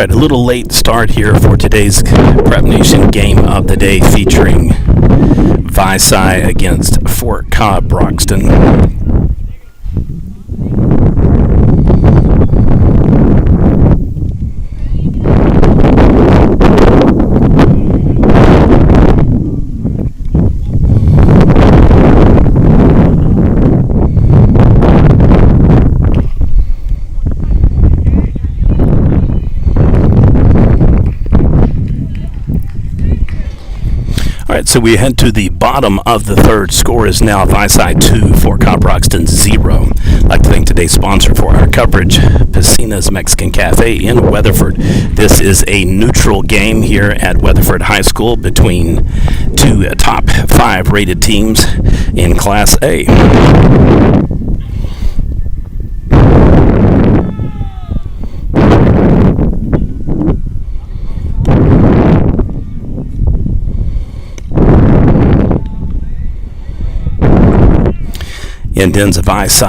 right, a little late start here for today's Prep Nation game of the day featuring Vici against Fort Cobb Broxton. All right, so we head to the bottom of the third. Score is now Vici 2, Fort Cobb Broxton 0. I'd like to thank today's sponsor for our coverage, Pecina's Mexican Cafe in Weatherford. This is a neutral game here at Weatherford High School between two top 5 rated teams in Class A. Indians of Vici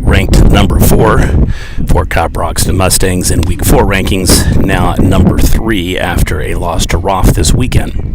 ranked number 4. Fort Cobb Broxton Mustangs in Week 4 rankings now at number 3 after a loss to Roth this weekend.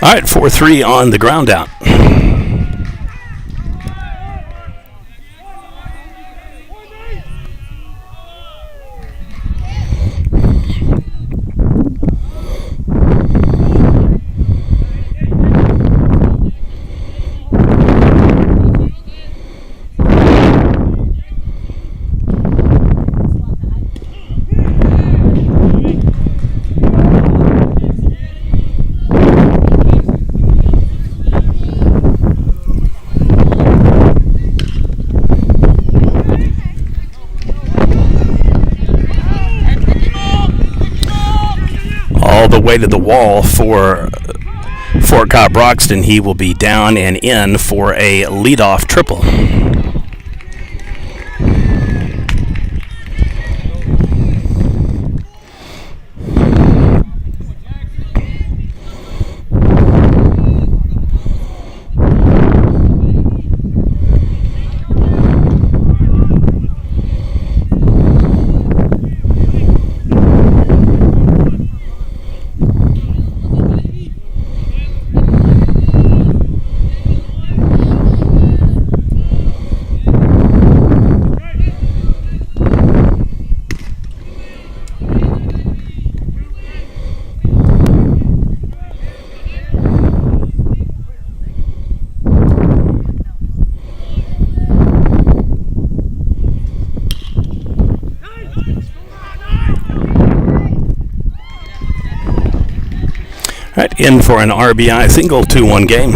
All right, 4-3 on the ground out. The way to the wall for Fort Cobb Broxton. He will be down and in for a leadoff triple. Right, in for an RBI single, 2-1 game.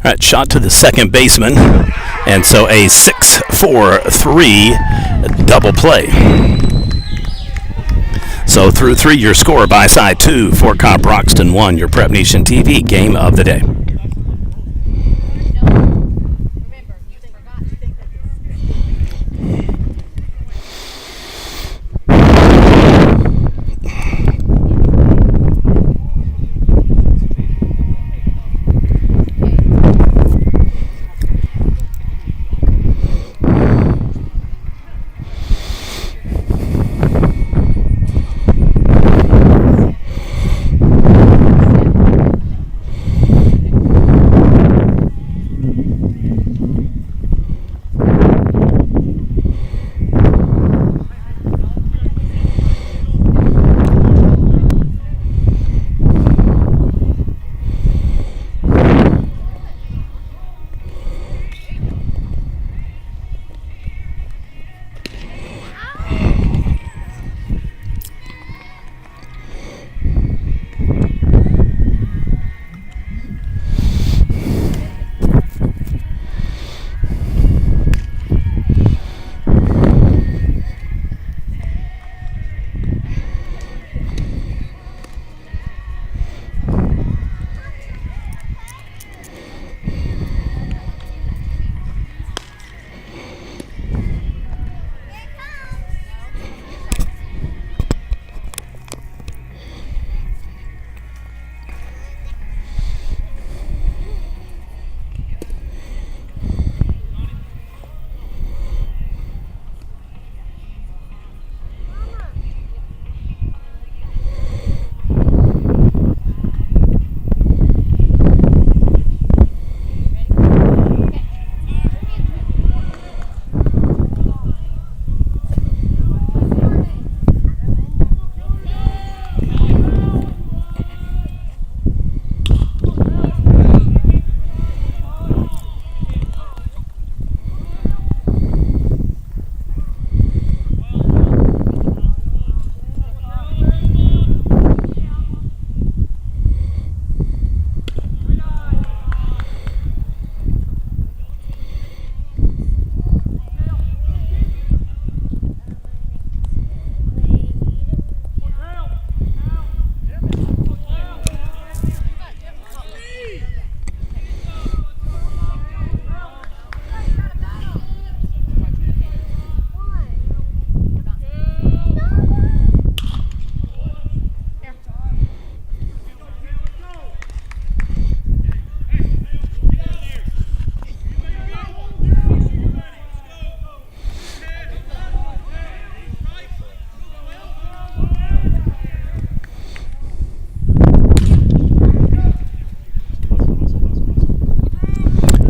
All right, shot to the second baseman, and so a 6-4-3 double play. So through 3, your score by side 2 for Cop Roxton 1, your Prep Nation TV game of the day.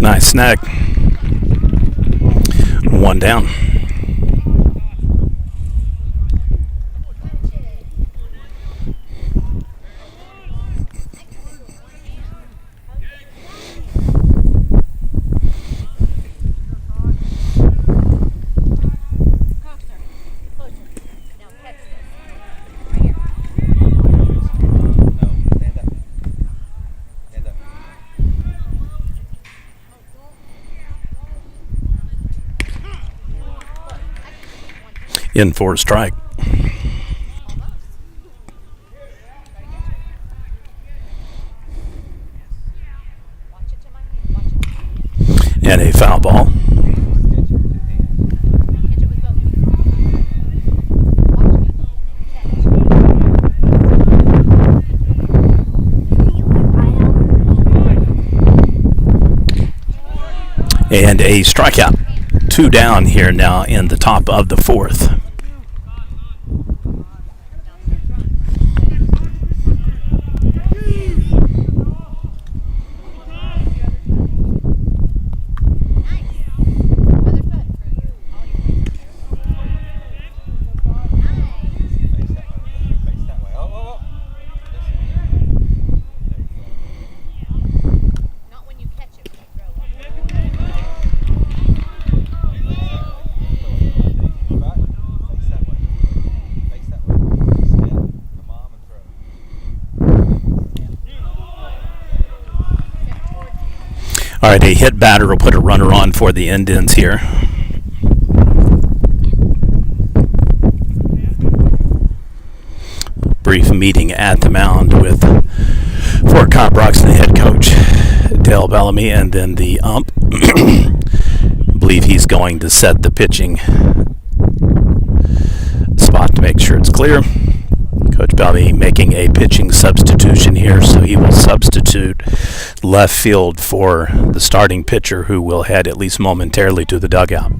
Nice snag. 1 down. In for a strike. And a foul ball. And a strikeout. 2 down here now in the top of the fourth. All right, a hit batter will put a runner on for the Indians here. Brief meeting at the mound with Fort Cobb-Broxton head coach Dale Bellamy, and then the ump. I believe he's going to set the pitching spot to make sure it's clear. Coach Bellamy making a pitching substitution here, so he will substitute left field for the starting pitcher, who will head at least momentarily to the dugout.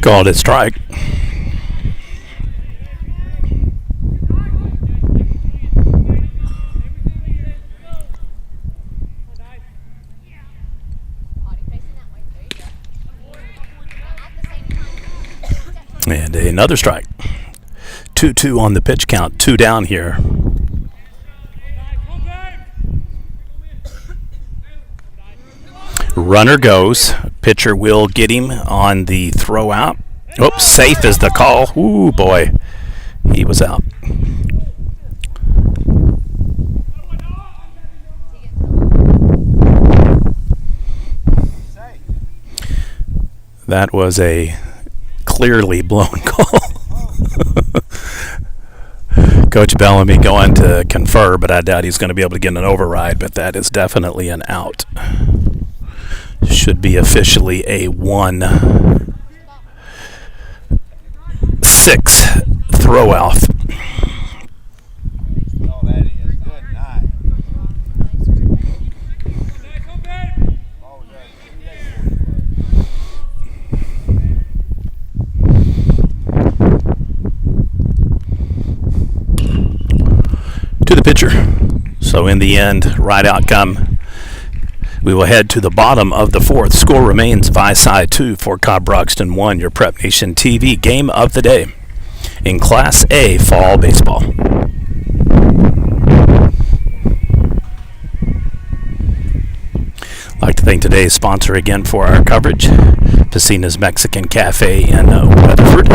Called it strike. And another strike. 2-2 on the pitch count. 2 down here. Runner goes. Pitcher will get him on the throw out. Oh, safe is the call. Ooh, boy. He was out. that was a clearly blown call. Coach Bellamy going to confer, but I doubt he's going to be able to get an override, but that is definitely an out. Should be officially a 1-6 throw off. To the pitcher. So in the end, right outcome. We will head to the bottom of the fourth. Score remains Vici 2 for Cobb Broxton 1. Your Prep Nation TV game of the day in Class A fall baseball. I'd like to thank today's sponsor again for our coverage, Pecina's Mexican Cafe in Weatherford.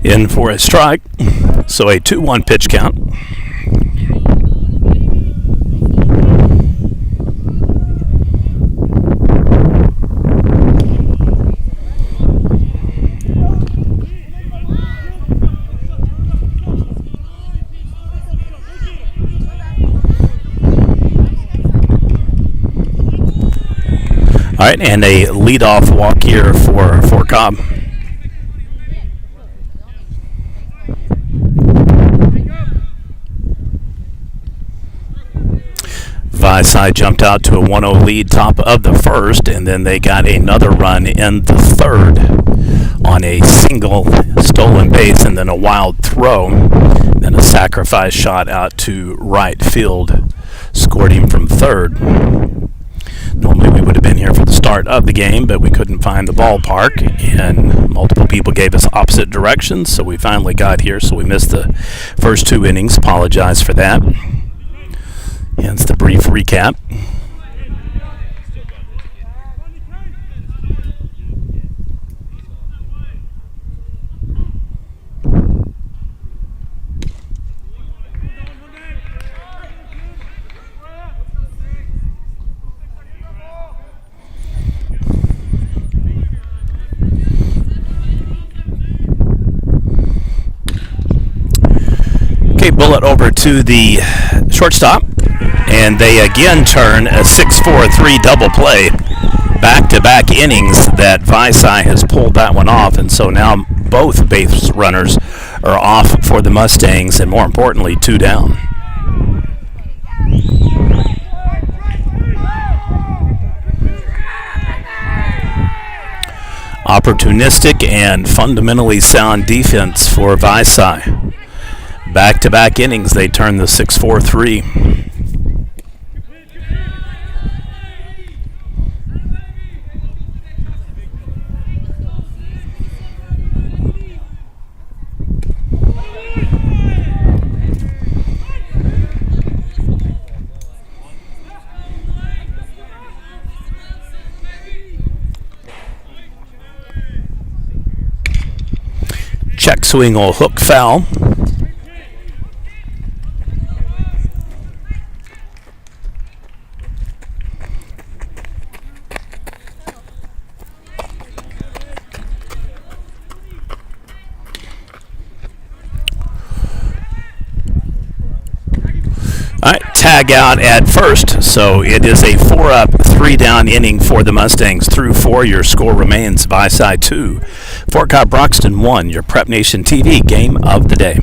In for a strike, so a 2-1 pitch count. All right, and a leadoff walk here for Cobb. Vici jumped out to a 1-0 lead top of the first, and then they got another run in the third on a single stolen base and then a wild throw. Then a sacrifice shot out to right field scored him from third. Normally we would have been here for the start of the game, but we couldn't find the ballpark, and multiple people gave us opposite directions, so we finally got here. So we missed the first 2 innings. Apologize for that. Hence the brief recap. Okay, bullet over to the shortstop. And they again turn a 6-4-3 double play. Back-to-back innings that Vici has pulled that one off. And so now both base runners are off for the Mustangs, and more importantly, 2 down. Opportunistic and fundamentally sound defense for Vici. Back-to-back innings, they turn the 6-4-3. check swing will hook foul. All right, tag out at first, so it is a 4-up, 3-down inning for the Mustangs. Through 4, your score remains Vici 2, Fort Broxton 1, your Prep Nation TV game of the day.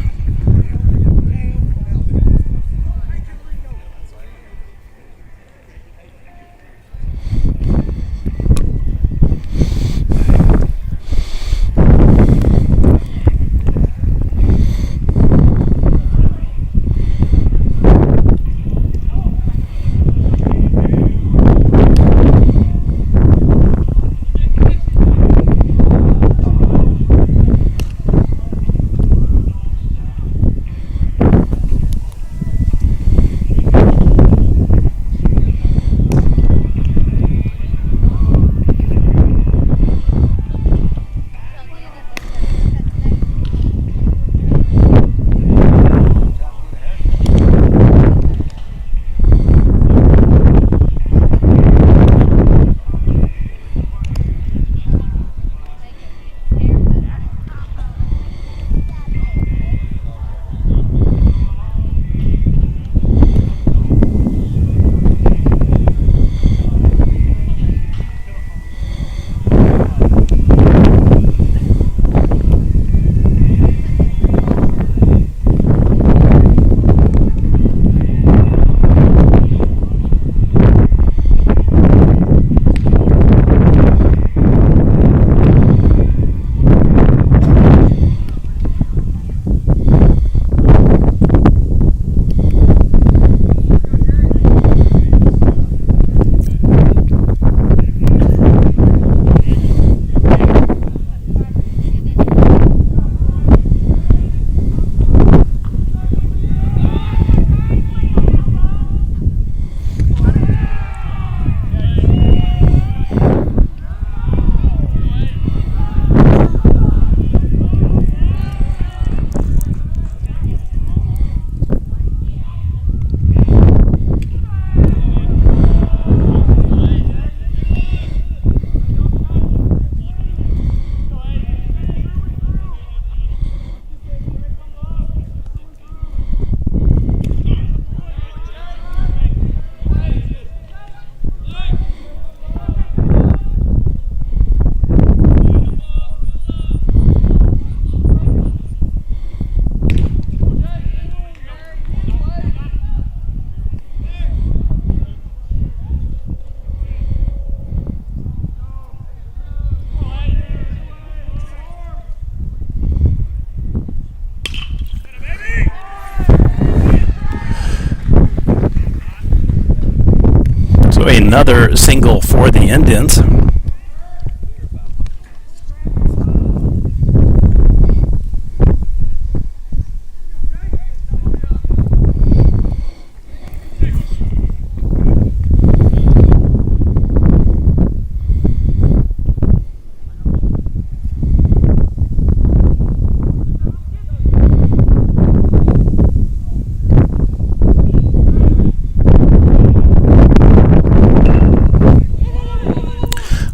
Another single for the Indians.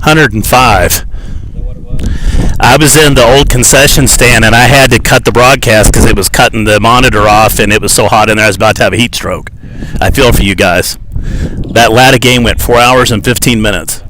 $105. I was in the old concession stand and I had to cut the broadcast because it was cutting the monitor off and it was so hot in there I was about to have a heat stroke. I feel for you guys. That latter game went 4 hours and 15 minutes.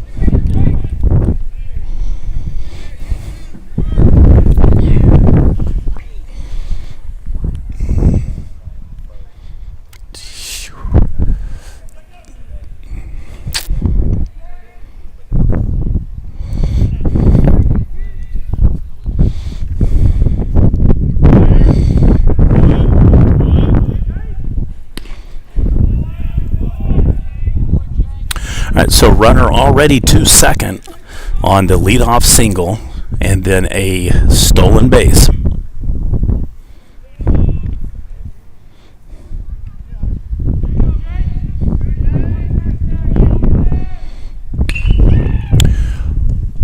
All right, so runner already to second on the leadoff single, and then a stolen base.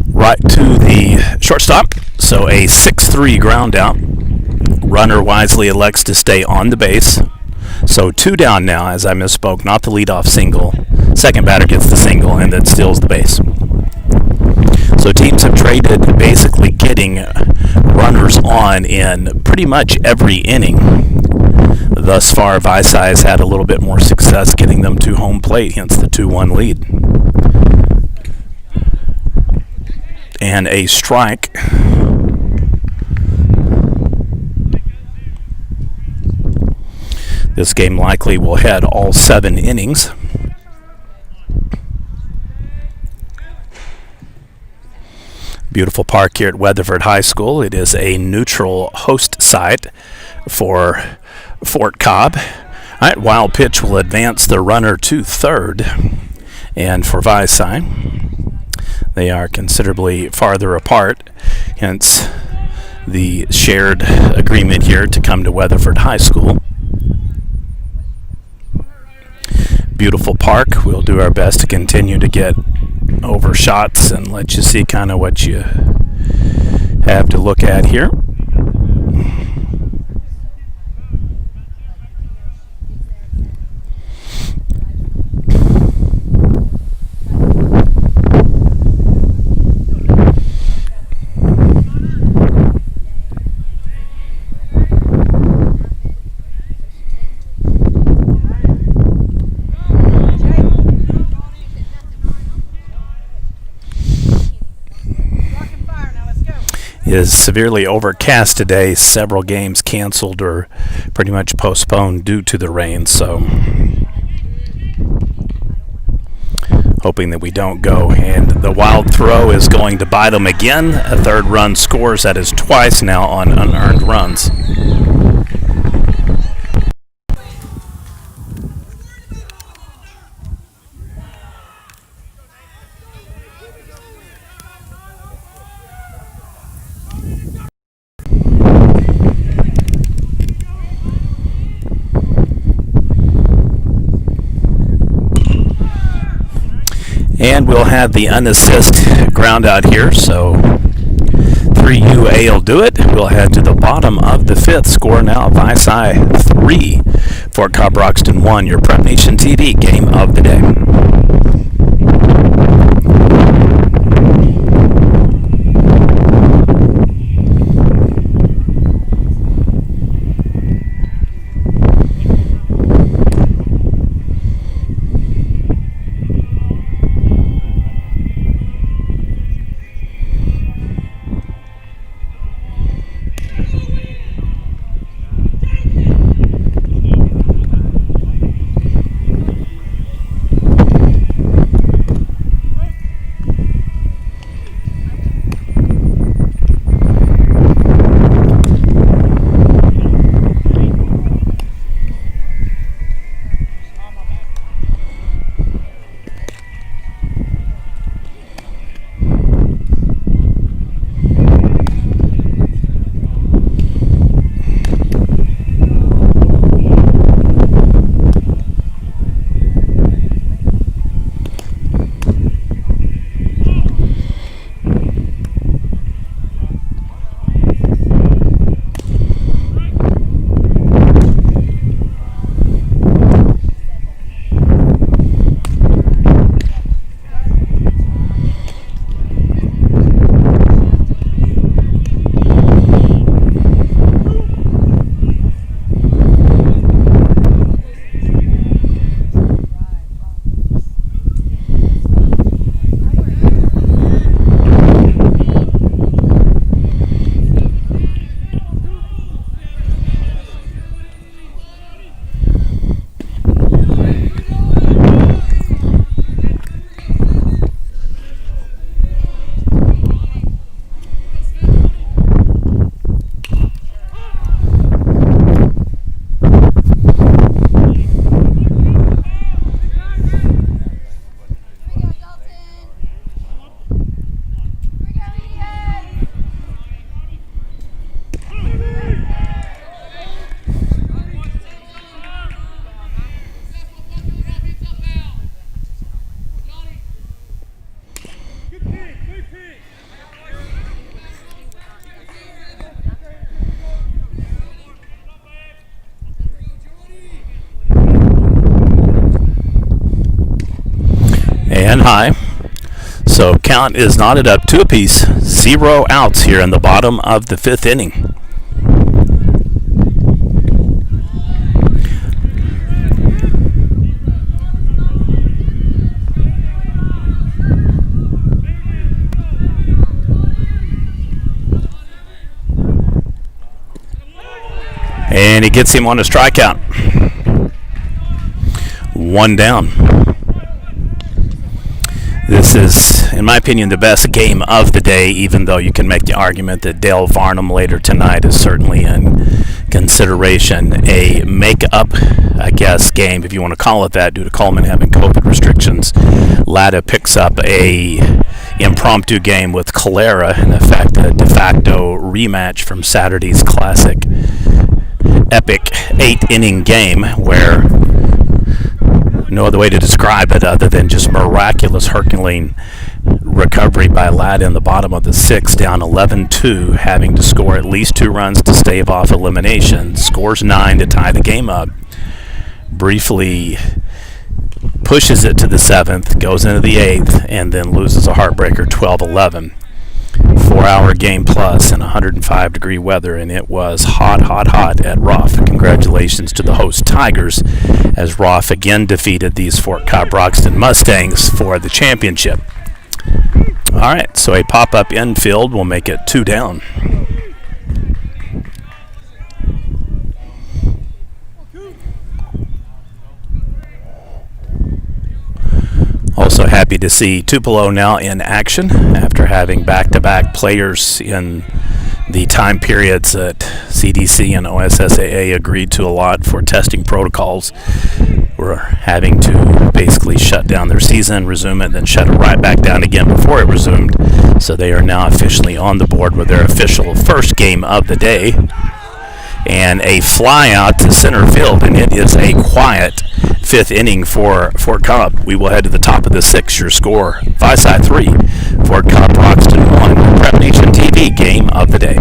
Right to the shortstop, so a 6-3 ground out. Runner wisely elects to stay on the base. So 2 down now, as I misspoke, not the leadoff single. Second batter gets the single and then steals the base. So teams have traded, basically getting runners on in pretty much every inning. Thus far, Vici has had a little bit more success getting them to home plate, hence the 2-1 lead. And a strike. This game likely will head all 7 innings. Beautiful park here at Weatherford High School. It is a neutral host site for Fort Cobb. All right, wild pitch will advance the runner to third. And for Vici, they are considerably farther apart, hence the shared agreement here to come to Weatherford High School. Beautiful park. We'll do our best to continue to get over shots and let you see kind of what you have to look at here. It is severely overcast today. Several games canceled or pretty much postponed due to the rain, so hoping that we don't go. And the wild throw is going to bite them again. A third run scores. That is twice now on unearned runs. And we'll have the unassist ground out here, so 3UA will do it. We'll head to the bottom of the 5th. Score now, Vici 3, Fort Cobb Roxton 1, your Prep Nation TV game of the day. and high. So count is knotted up 2 apiece, 0 outs here in the bottom of the 5th inning. And he gets him on a strikeout. 1 down. This is, in my opinion, the best game of the day, even though you can make the argument that Dale Varnum later tonight is certainly in consideration. A make-up, I guess, game, if you want to call it that, due to Coleman having COVID restrictions. Latta picks up a impromptu game with Calera, in effect a de facto rematch from Saturday's classic epic 8-inning game where no other way to describe it other than just miraculous Herculean recovery by Ladd in the bottom of the 6th, down 11-2, having to score at least 2 runs to stave off elimination. Scores 9 to tie the game up. Briefly pushes it to the 7th, goes into the 8th, and then loses a heartbreaker 12-11. 4-hour game plus in 105-degree weather, and it was hot at Roth. Congratulations to the host Tigers, as Roth again defeated these Fort Cobb-Broxton Mustangs for the championship. All right, so a pop-up infield will make it 2 down. Also happy to see Tupelo now in action after having back-to-back players in the time periods that CDC and OSSAA agreed to a lot for testing protocols. We're having to basically shut down their season, resume it, then shut it right back down again before it resumed. So they are now officially on the board with their official first game of the day. And a fly out to center field, and it is a quiet 5th inning for Fort Cobb. We will head to the top of the 6th. Your score, Vici 3, Fort Cobb-Broxton 1, Prep Nation TV game of the day.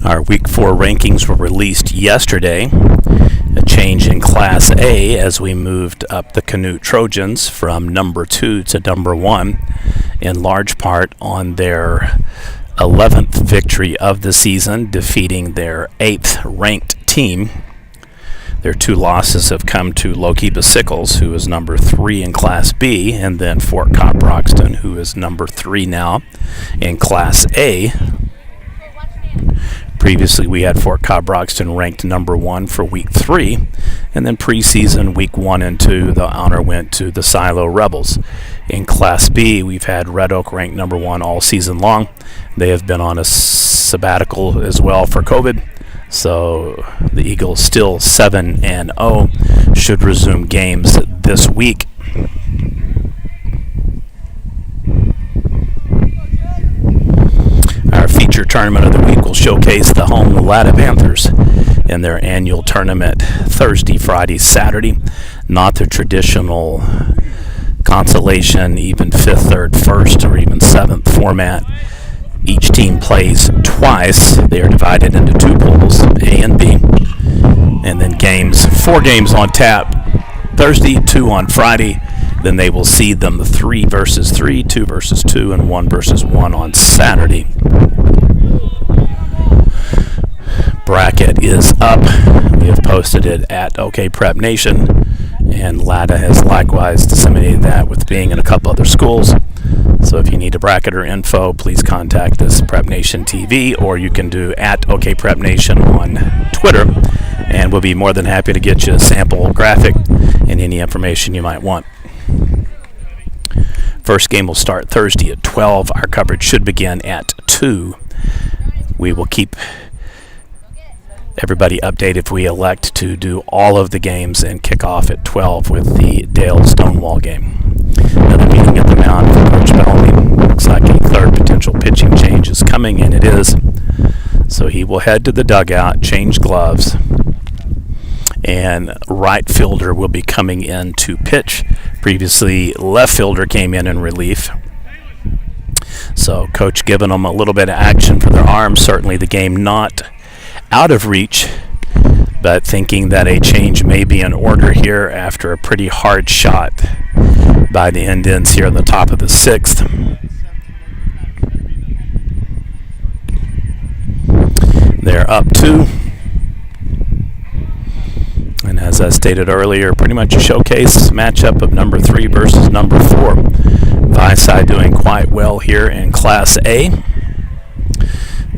Our Week 4 rankings were released yesterday. A change in Class A as we moved up the Canoe Trojans from number 2 to number 1, in large part on their 11th victory of the season, defeating their 8th ranked team. Their 2 losses have come to Lokiba Sickles, who is number 3 in Class B, and then Fort Cobb-Broxton, who is number 3 now in Class A. Previously, we had Fort Cobb-Broxton ranked number 1 for Week 3, and then preseason Week 1 and 2, the honor went to the Silo Rebels. In Class B, we've had Red Oak ranked number 1 all season long. They have been on a sabbatical as well for COVID, so the Eagles still 7-0, should resume games this week. Our feature tournament of the week will showcase the home Latta Panthers in their annual tournament Thursday, Friday, Saturday. Not the traditional consolation, even 5th, 3rd, 1st, or even 7th format. Each team plays twice. They are divided into 2 pools, A and B. And then 4 games on tap Thursday, 2 on Friday. Then they will seed them 3 versus 3, 2 versus 2, and 1 versus 1 on Saturday. Bracket is up. We have posted it at OK Prep Nation, and Latta has likewise disseminated that with being in a couple other schools. So if you need a bracket or info, please contact us, Prep Nation TV, or you can do at OK Prep Nation on Twitter, and we'll be more than happy to get you a sample graphic and any information you might want. First game will start Thursday at 12. Our coverage should begin at 2. We will keep everybody update if we elect to do all of the games and kick off at 12 with the Dale Stonewall game. Another meeting at the mound for Coach Bellamy. Looks like a third potential pitching change is coming, and it is. So he will head to the dugout, change gloves, and right fielder will be coming in to pitch. Previously, left fielder came in relief. So coach giving them a little bit of action for their arms. Certainly the game not out of reach, but thinking that a change may be in order here after a pretty hard shot by the Indians here at the top of the sixth. They're up 2. And as I stated earlier, pretty much a showcase matchup of number 3 versus number 4. Vici doing quite well here in Class A.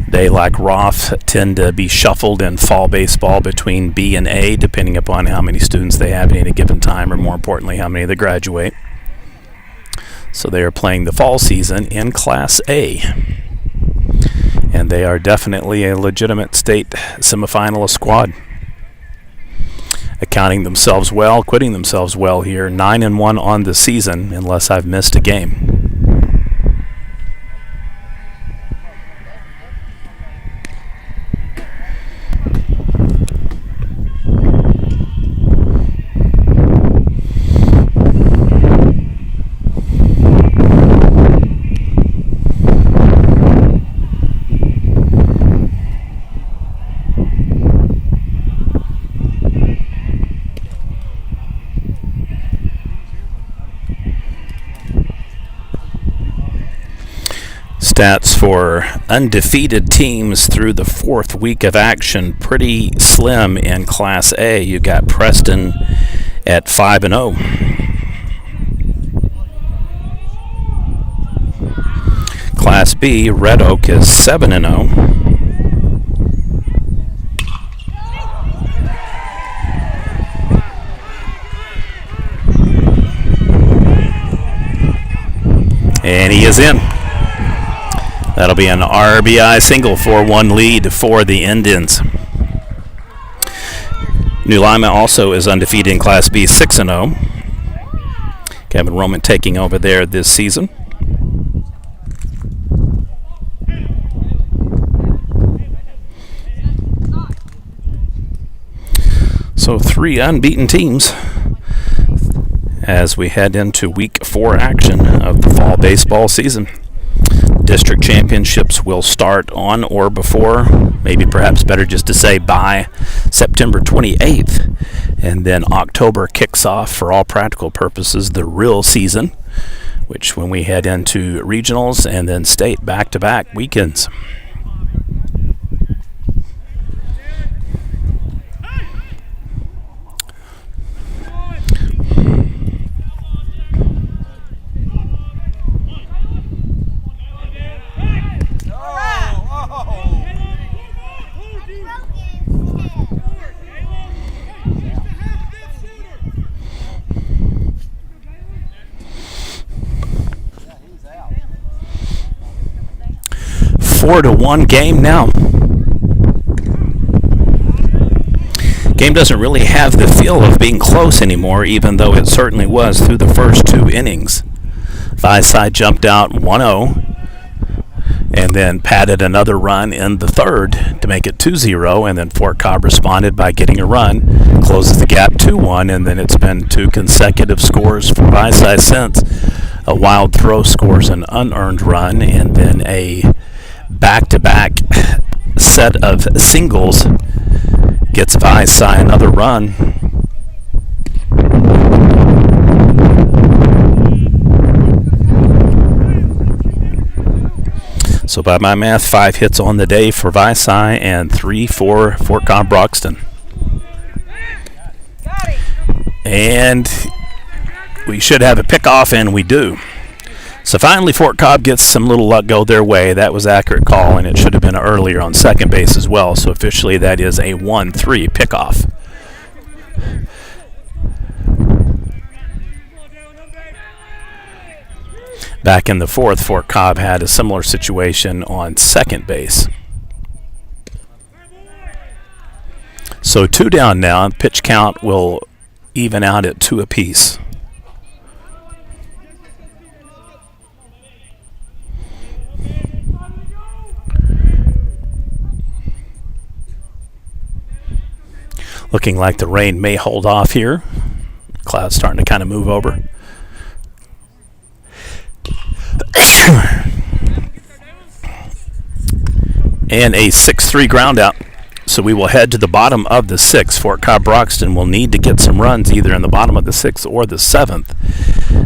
They, like Roth, tend to be shuffled in fall baseball between B and A, depending upon how many students they have at any given time, or more importantly, how many they graduate. So they are playing the fall season in Class A. And they are definitely a legitimate state semifinalist squad. Accounting themselves well, quitting themselves well here. 9-1 on the season, unless I've missed a game. Stats for undefeated teams through the 4th week of action, pretty slim in Class A. You got Preston at 5-0. Class B, Red Oak is 7-0. And he is in. That'll be an RBI single, 4-1 lead for the Indians. New Lima also is undefeated in Class B, 6-0. Kevin Roman taking over there this season. So 3 unbeaten teams as we head into week 4 action of the fall baseball season. District championships will start on or before, maybe perhaps better just to say by September 28th. And then October kicks off, for all practical purposes, the real season, which when we head into regionals and then state back-to-back weekends. Four to 1 game now. Game doesn't really have the feel of being close anymore, even though it certainly was through the first 2 innings. Vici jumped out 1-0 and then padded another run in the 3rd to make it 2-0, and then Fort Cobb responded by getting a run, closes the gap 2-1, and then it's been 2 consecutive scores for Vici since. A wild throw scores an unearned run, and then a back-to-back set of singles gets Vici another run. So by my math, 5 hits on the day for Vici and 3 for Fort Cobb Broxton. And we should have a pickoff, and we do. So finally, Fort Cobb gets some little luck go their way. That was accurate call, and it should have been earlier on second base as well. So officially, that is a 1-3 pickoff. Back in the 4th, Fort Cobb had a similar situation on second base. So 2 down now. Pitch count will even out at 2 apiece. Looking like the rain may hold off here. Clouds starting to kind of move over. And a 6-3 ground out. So we will head to the bottom of the 6th. Fort Cobb-Broxton will need to get some runs either in the bottom of the 6th or the 7th.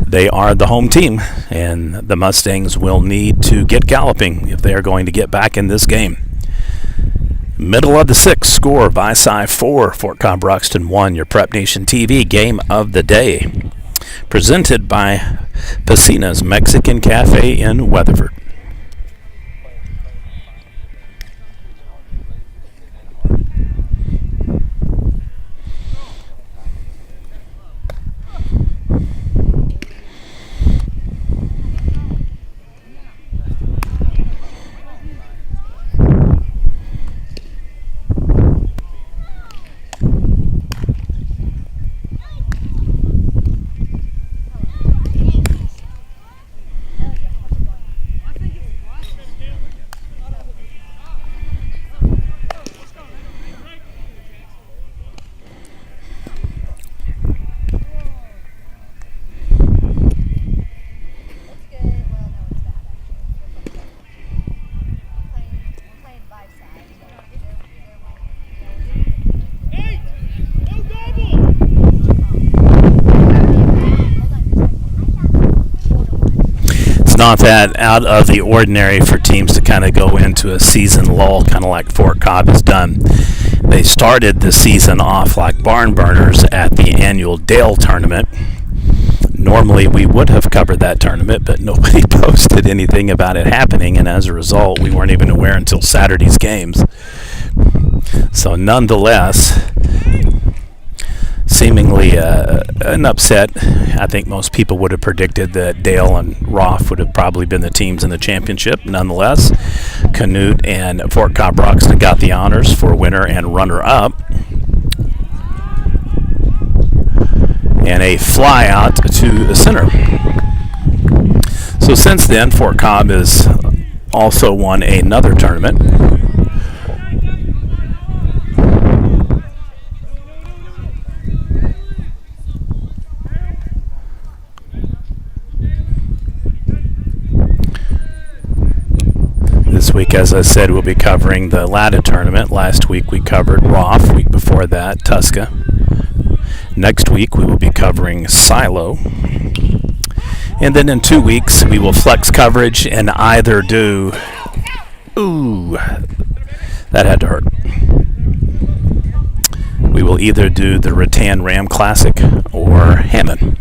They are the home team, and the Mustangs will need to get galloping if they are going to get back in this game. Middle of the 6th, score Vici 4, Fort Cobb-Broxton 1, your Prep Nation TV game of the day. Presented by Pecina's Mexican Cafe in Weatherford. Not that out of the ordinary for teams to kind of go into a season lull, kind of like Fort Cobb has done. They started the season off like barn burners at the annual Dale tournament. Normally we would have covered that tournament, but nobody posted anything about it happening, and as a result, we weren't even aware until Saturday's games. So nonetheless, seemingly an upset. I think most people would have predicted that Dale and Roth would have probably been the teams in the championship. Nonetheless, Canute and Fort Cobb-Broxton got the honors for winner and runner-up. And a fly out to the center. So since then, Fort Cobb has also won another tournament. This week, as I said, we'll be covering the Latta tournament. Last week we covered Roth. Week before that, Tusca. Next week we will be covering Silo. And then in 2 weeks we will flex coverage and either do... Ooh, that had to hurt. We will either do the Rattan Ram Classic or Hammond.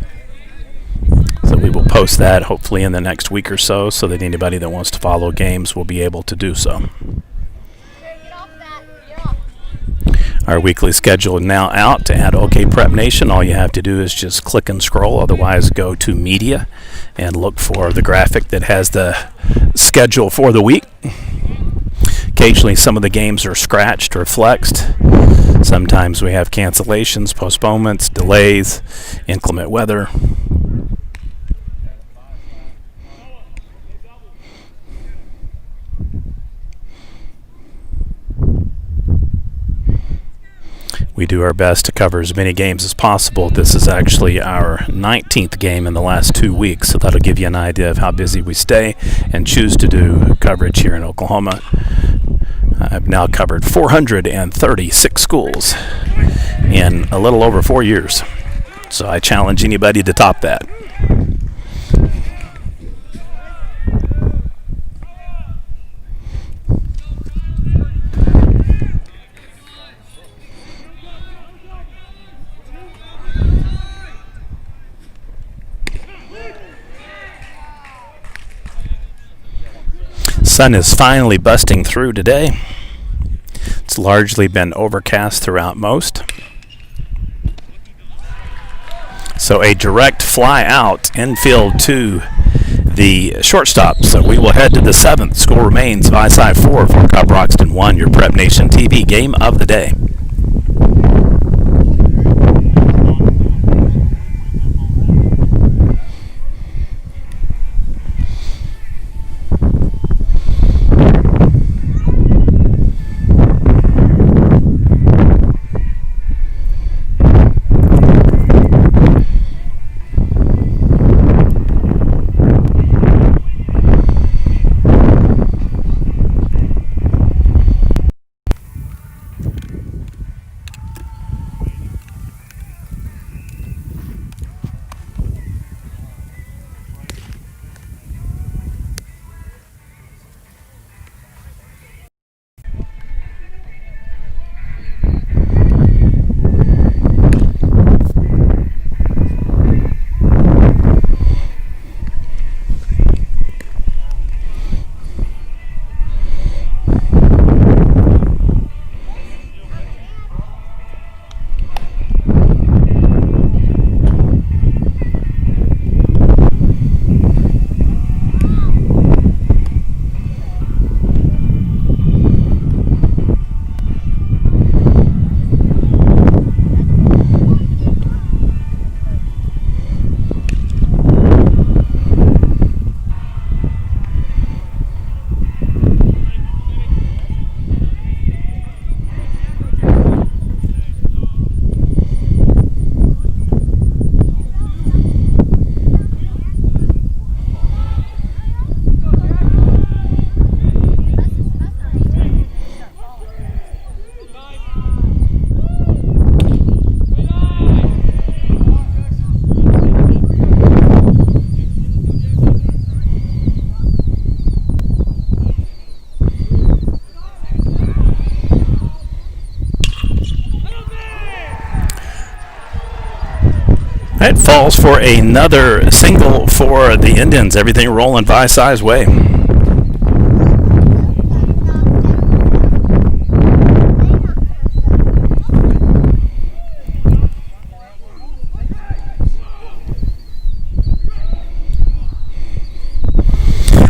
So we will post that hopefully in the next week or so that anybody that wants to follow games will be able to do so. Our weekly schedule is now out. To add OK Prep Nation, all you have to do is just click and scroll. Otherwise, go to Media and look for the graphic that has the schedule for the week. Occasionally, some of the games are scratched or flexed. Sometimes we have cancellations, postponements, delays, inclement weather. We do our best to cover as many games as possible. This is actually our 19th game in the last 2 weeks, so that'll give you an idea of how busy we stay and choose to do coverage here in Oklahoma. I've now covered 436 schools in a little over 4 years, so I challenge anybody to top that. Sun is finally busting through today. It's largely been overcast throughout most. So a direct fly out infield to the shortstop. So we will head to the 7th. Score remains Vici 4, Fort Cobb-Broxton 1, your Prep Nation TV game of the day. It falls for another single for the Indians. Everything rolling Vici's way.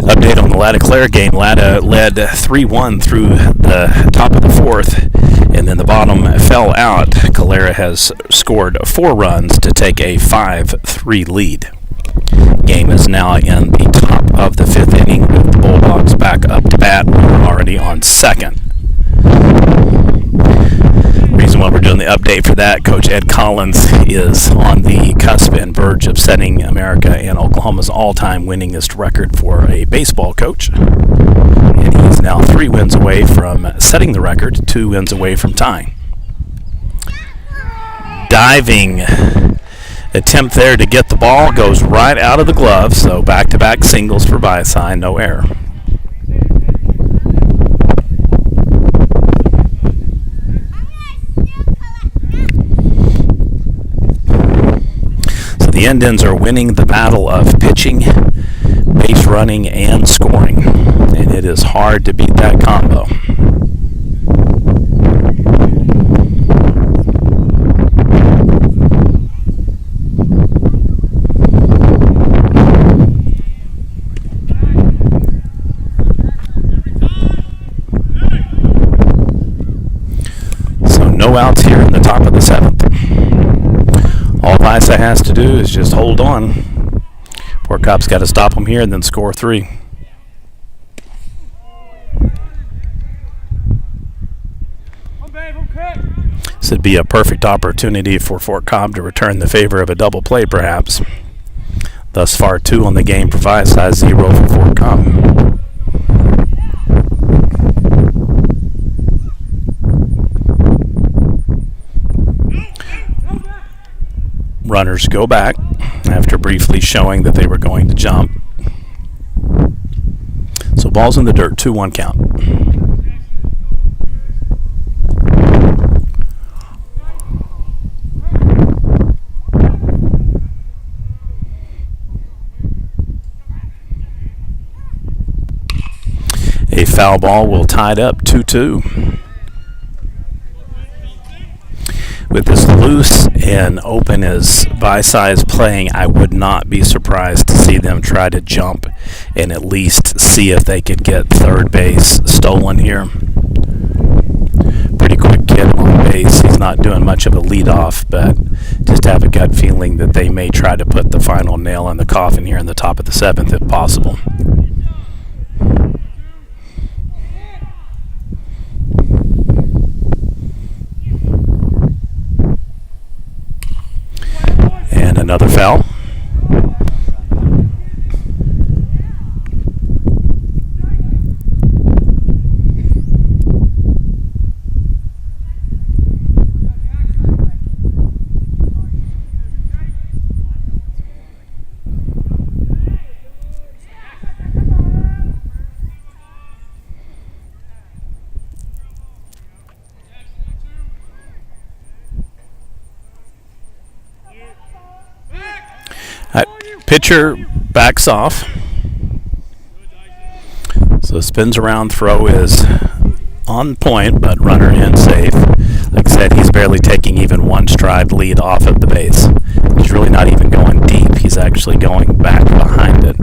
Update on the Latta Clare game. Latta led 3-1 through the top of the fourth, and then the bottom fell out. Calera has scored 4 runs to take a 5-3 lead. Game is now in the top of the 5th inning with the Bulldogs back up to bat. We're already on second. Reason why we're doing the update for that, Coach Ed Collins is on the cusp and verge of setting America and Oklahoma's all-time winningest record for a baseball coach. And he's now 3 wins away from setting the record, 2 wins away from tying. Diving attempt there to get the ball, goes right out of the glove, so back-to-back singles for Vici, no error. The Indians are winning the battle of pitching, base running, and scoring, and it is hard to beat that combo. So no outs here in the top of the 7th. All Vici has to do is just hold on. Poor Cop's got to stop them here and then score 3. This would be a perfect opportunity for Fort Cobb to return the favor of a double play, perhaps. Thus far, 2 on the game for Vici, 0 for Fort Cobb. Runners go back after briefly showing that they were going to jump. So ball's in the dirt, 2-1 count. A foul ball will tie it up 2-2. With as loose and open as Vici is playing, I would not be surprised to see them try to jump and at least see if they could get third base stolen here. Pretty quick kid on base. He's not doing much of a leadoff, but just have a gut feeling that they may try to put the final nail in the coffin here in the top of the 7th if possible. Another foul. Pitcher backs off. So spins around, throw is on point, but runner in safe. Like I said, he's barely taking even 1 stride lead off of the base. He's really not even going deep. He's actually going back behind it.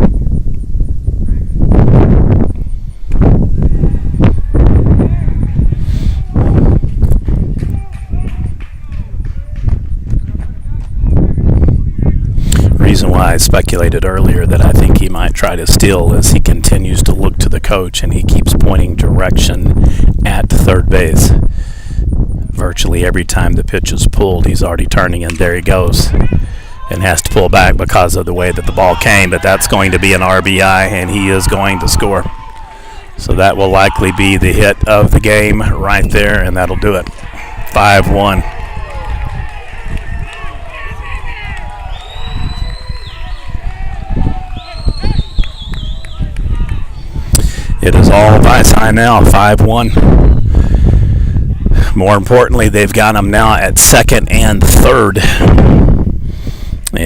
Reason why I speculated earlier that I think he might try to steal as he continues to look to the coach and he keeps pointing direction at third base. Virtually every time the pitch is pulled, he's already turning, and there he goes, and has to pull back because of the way that the ball came, but that's going to be an RBI, and he is going to score. So that will likely be the hit of the game right there, and that'll do it. 5-1. It is all Vici now, 5-1. More importantly, they've got them now at second and third.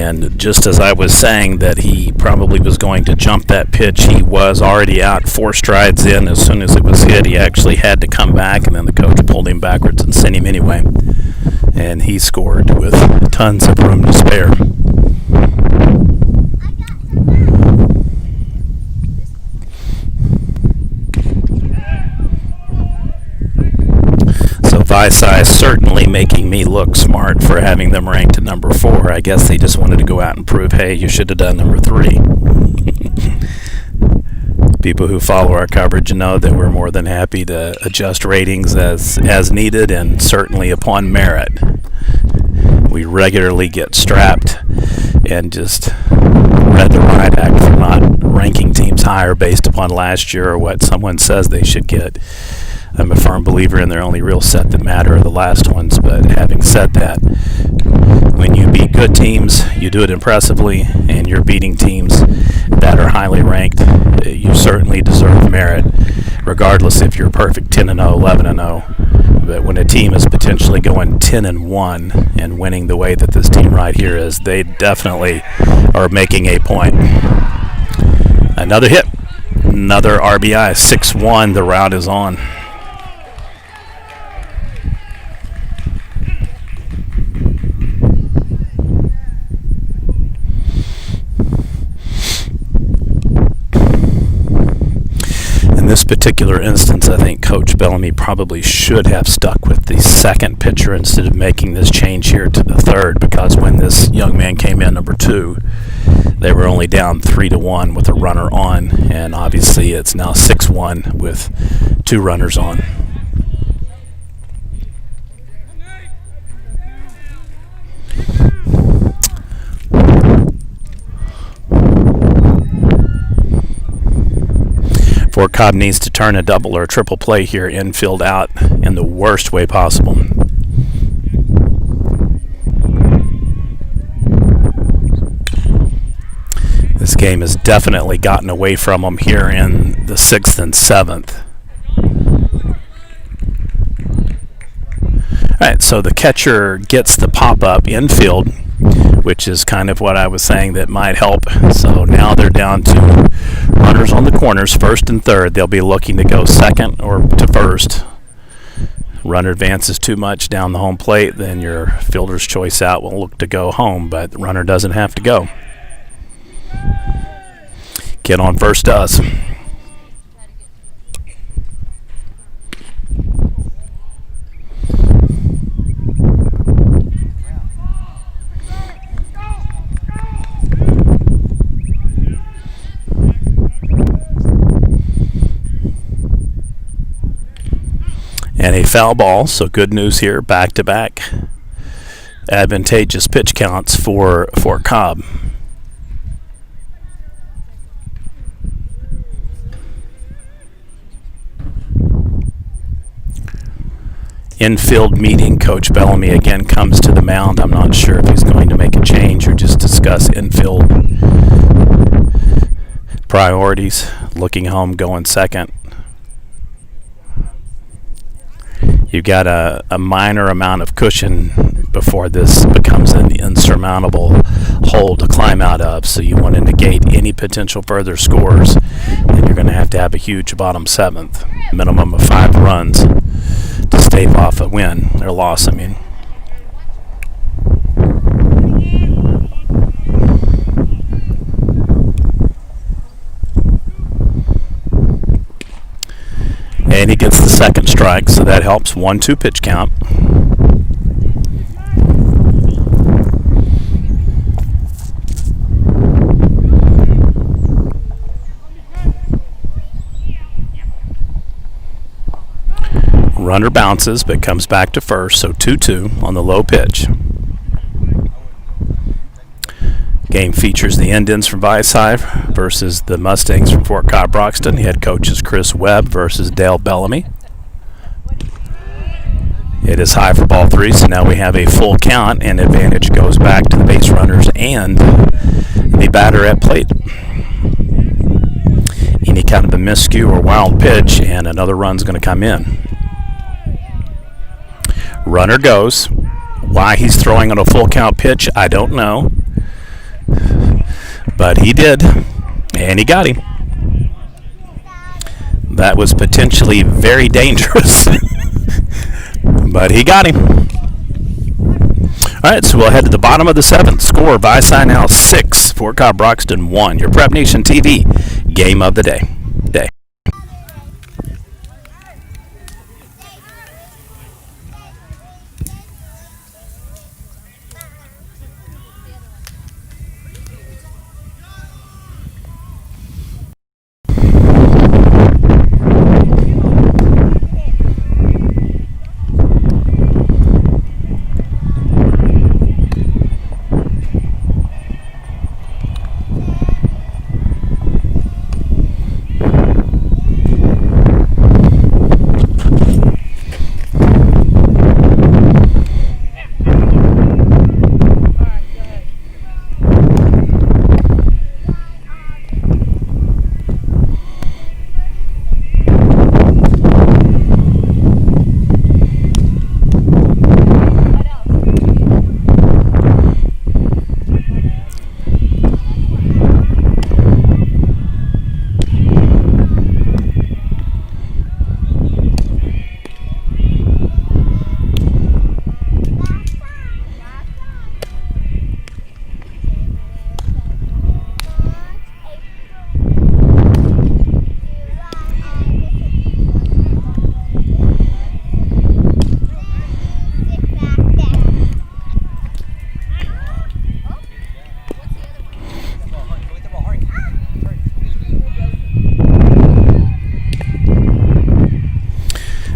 And just as I was saying that he probably was going to jump that pitch, he was already out 4 strides in. As soon as it was hit, he actually had to come back, and then the coach pulled him backwards and sent him anyway. And he scored with tons of room to spare. So Vici certainly making me look smart for having them ranked at number 4. I guess they just wanted to go out and prove, hey, you should have done number 3. People who follow our coverage know that we're more than happy to adjust ratings as needed, and certainly upon merit. We regularly get strapped and just read the riot act for not ranking teams higher based upon last year or what someone says they should get. I'm a firm believer in their only real set that matter are the last ones, but having said that, when you beat good teams, you do it impressively, and you're beating teams that are highly ranked, you certainly deserve merit, regardless if you're perfect 10-0, 11-0. But when a team is potentially going 10-1 and winning the way that this team right here is, they definitely are making a point. Another hit, another RBI, 6-1, the route is on. In this particular instance, I think Coach Bellamy probably should have stuck with the second pitcher instead of making this change here to the third, because when this young man came in, number 2, they were only down 3-1 with a runner on, and obviously it's now 6-1 with 2 runners on. Fort Cobb needs to turn a double or a triple play here, infield out in the worst way possible. This game has definitely gotten away from them here in the 6th and 7th. All right, so the catcher gets the pop-up infield, which is kind of what I was saying that might help. So now they're down to runners on the corners, 1st and 3rd. They'll be looking to go 2nd or to 1st. Runner advances too much down the home plate, then your fielder's choice out will look to go home, but the runner doesn't have to go. Kid on first does. And a foul ball, so good news here, back-to-back advantageous pitch counts for Cobb. Infield meeting, Coach Bellamy again comes to the mound. I'm not sure if he's going to make a change or just discuss infield priorities. Looking home, going 2nd. You've got a minor amount of cushion before this becomes an insurmountable hole to climb out of, so you want to negate any potential further scores, and you're going to have a huge bottom 7th, minimum of 5 runs to stave off a win, or loss, I mean. And he gets the 2nd strike, so that helps. 1-2 pitch count. Runner bounces, but comes back to first, so 2-2 on the low pitch. Game features the Indians from Vici versus the Mustangs from Fort Cobb Broxton. Head coach is Chris Webb versus Dale Bellamy. It is high for ball 3, so now we have a full count, and advantage goes back to the base runners and the batter at plate. Any kind of a miscue or wild pitch, and another run's going to come in. Runner goes. Why he's throwing on a full count pitch, I don't know. But he did, and he got him. That was potentially very dangerous, but he got him. All right, so we'll head to the bottom of the seventh. Score, Vici now 6, Fort Cobb Broxton 1. Your Prep Nation TV game of the day.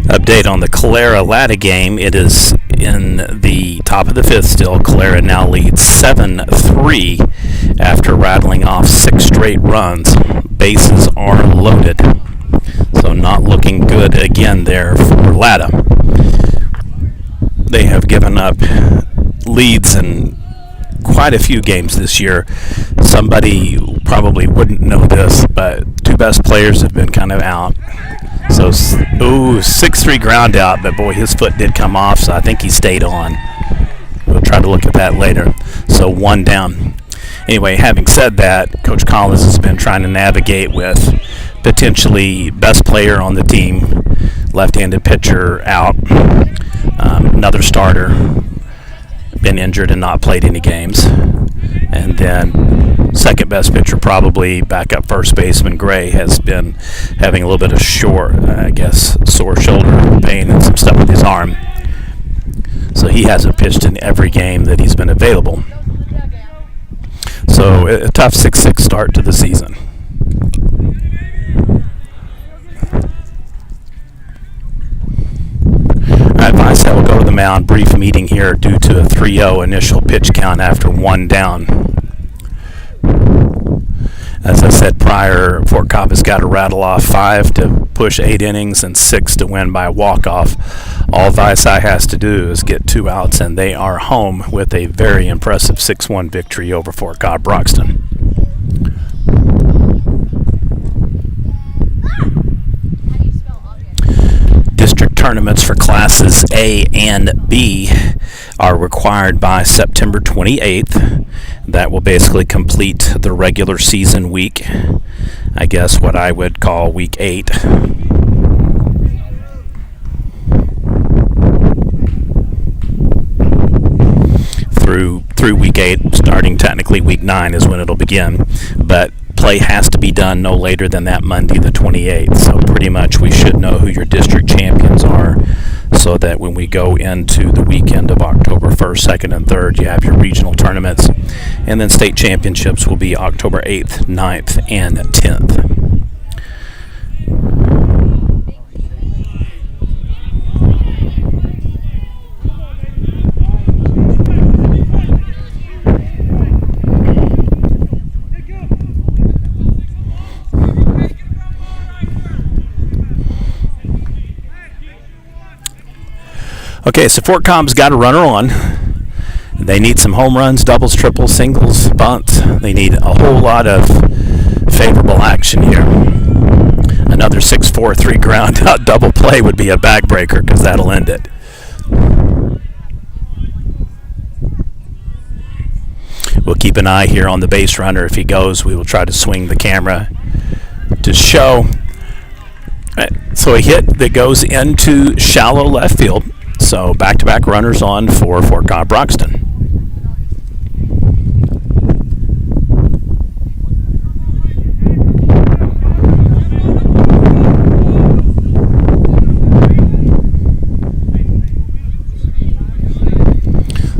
Update on the Clara-Latta game. It is in the top of the fifth still. Clara now leads 7-3 after rattling off 6 straight runs. Bases are loaded, so not looking good again there for Latta. They have given up leads in quite a few games this year. Somebody probably wouldn't know this, but 2 best players have been kind of out. So, 6-3 ground out, but boy, his foot did come off, so I think he stayed on. We'll try to look at that later. So 1 down. Anyway, having said that, Coach Collins has been trying to navigate with potentially best player on the team, left-handed pitcher out, another starter, been injured and not played any games, and then second best pitcher, probably backup first baseman Gray, has been having a little bit of sore shoulder pain and some stuff with his arm. So he hasn't pitched in every game that he's been available. So a tough 6-6 start to the season. All right, Vici will go to the mound. Brief meeting here due to a 3-0 initial pitch count after 1 down. As I said prior, Fort Cobb has got to rattle off 5 to push 8 innings and 6 to win by walk-off. All Vici has to do is get 2 outs, and they are home with a very impressive 6-1 victory over Fort Cobb Broxton. District tournaments for classes A and B are required by September 28th. That will basically complete the regular season week. I guess what I would call week 8. Through week 8, starting technically week 9 is when it'll begin. But play has to be done no later than that Monday the 28th. So pretty much we should know who your district champions are, so that when we go into the weekend of October 1st, 2nd, and 3rd, you have your regional tournaments. And then state championships will be October 8th, 9th, and 10th. Okay, so Fort Cobb's got a runner on. They need some home runs, doubles, triples, singles, bunts. They need a whole lot of favorable action here. Another 6-4-3 ground out double play would be a bag breaker, because that'll end it. We'll keep an eye here on the base runner. If he goes, we will try to swing the camera to show. Right, so a hit that goes into shallow left field. So back-to-back runners on for Fort Cobb Broxton.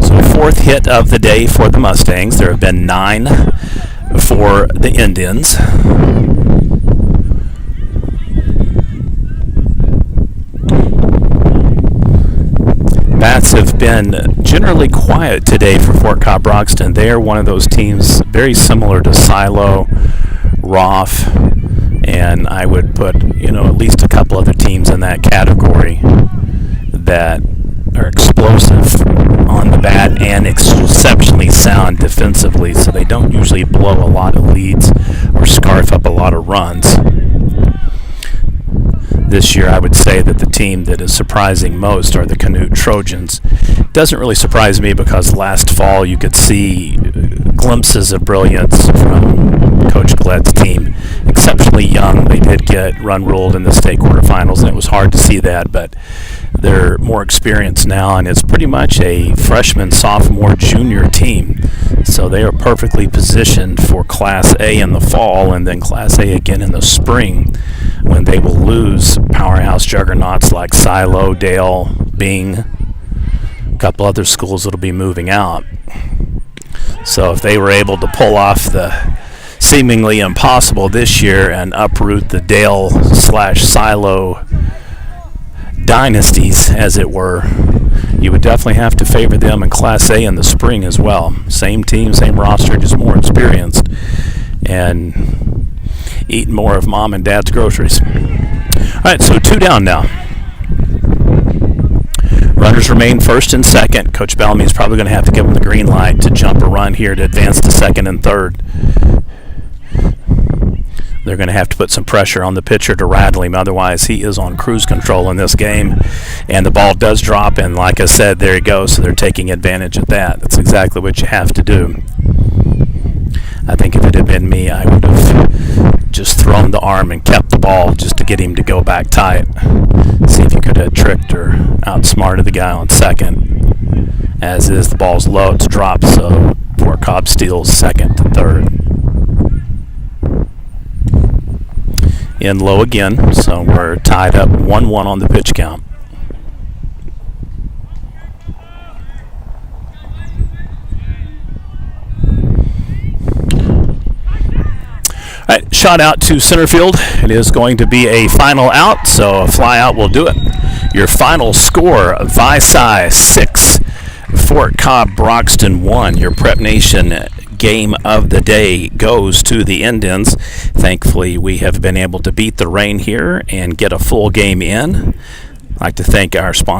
So fourth hit of the day for the Mustangs. There have been 9 for the Indians. Bats have been generally quiet today for Fort Cobb Broxton. They are one of those teams very similar to Silo, Roth, and I would put, at least a couple other teams in that category that are explosive on the bat and exceptionally sound defensively, so they don't usually blow a lot of leads or scarf up a lot of runs. This year, I would say that the team that is surprising most are the Canoe Trojans. Doesn't really surprise me because last fall you could see glimpses of brilliance from Coach Gillett's team. Exceptionally young. They did get run ruled in the state quarterfinals, and it was hard to see that, but they're more experienced now, and it's pretty much a freshman, sophomore, junior team. So they are perfectly positioned for Class A in the fall and then Class A again in the spring, when they will lose powerhouse juggernauts like Silo, Dale, Bing, a couple other schools that will be moving out. So if they were able to pull off the seemingly impossible this year and uproot the Dale/Silo dynasties, as it were, you would definitely have to favor them in Class A in the spring as well. Same team, same roster, just more experienced and eating more of mom and dad's groceries. All right, so 2 down now. Runners remain first and second. Coach Bellamy is probably going to have to give them the green light to jump a run here to advance to second and third. They're going to have to put some pressure on the pitcher to rattle him. Otherwise, he is on cruise control in this game. And the ball does drop, and like I said, there he goes. So they're taking advantage of that. That's exactly what you have to do. I think if it had been me, I would have just thrown the arm and kept the ball just to get him to go back tight. See if you could have tricked or outsmarted the guy on second. As is, the ball's low, it's dropped, so Fort Cobb steals second to third. In low again, so we're tied up 1-1 on the pitch count. All right, shot out to center field. It is going to be a final out, so a fly out will do it. Your final score, Vici 6, Fort Cobb Broxton 1. Your Prep Nation game of the day goes to the Indians. Thankfully, we have been able to beat the rain here and get a full game in. I'd like to thank our sponsor.